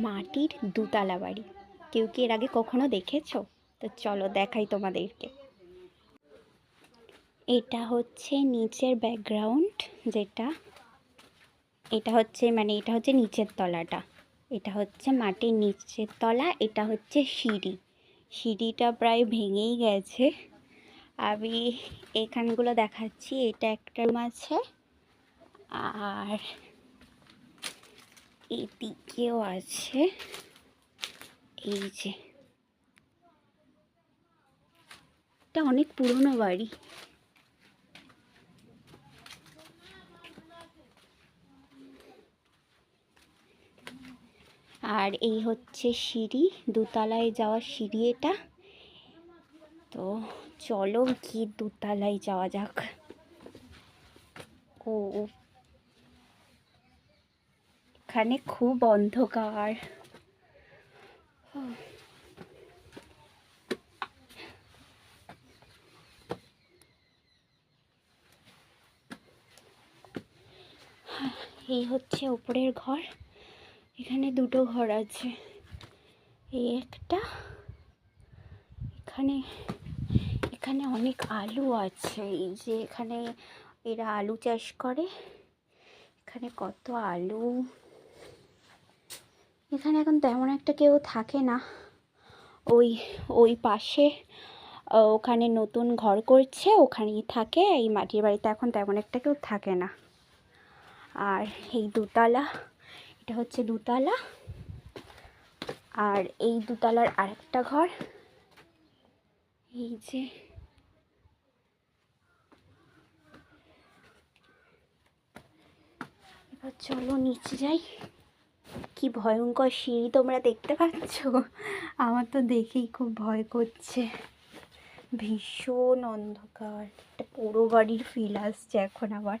মাটির দুতলা বাড়ি। কেউ কি এর আগে কখনো দেখেছো? তো চলো দেখাই তোমাদেরকে। এটা হচ্ছে নিচের ব্যাকগ্রাউন্ড, এটা হচ্ছে নিচের তলাটা, এটা হচ্ছে মাটির নিচের তলা, এটা হচ্ছে সিঁড়িটা প্রায় ভেঙেই গেছে। আমি এখানগুলো দেখাচ্ছি। এটা একটা রুম আছে, আর এদিকেও আছে। এই যে এটা অনেক পুরনো বাড়ি। আর এই হচ্ছে সিঁড়ি, দোতলায় যাওয়ার সিঁড়ি এটা। তো চলো গিয়ে দোতলায় যাওয়া যাক। ও এখানে খুব অন্ধকার। এই হচ্ছে উপরের ঘর। এখানে দুটো ঘর আছে, এই একটা। এখানে অনেক আলু আছে। এই যে এখানে এরা আলু চাষ করে। এখানে কত আলু। এখানে এখন তেমন একটা কেউ থাকে না। ওই পাশে ওখানে নতুন ঘর করছে, ওখানেই থাকে। এই মাটির বাড়িতে এখন তেমন একটা কেউ থাকে না। আর এই দোতলা, এটা হচ্ছে দোতলা। আর এই দোতলার আরেকটা ঘর। এই যে এবার চলো নিচে যাই। কি ভয়ঙ্কর সিঁড়ি তোমরা দেখতে পাচ্ছ? আমার তো দেখেই খুব ভয় করছে। ভীষণ অন্ধকার, একটা পোড়ো বাড়ির ফিল আসছে এখন আবার।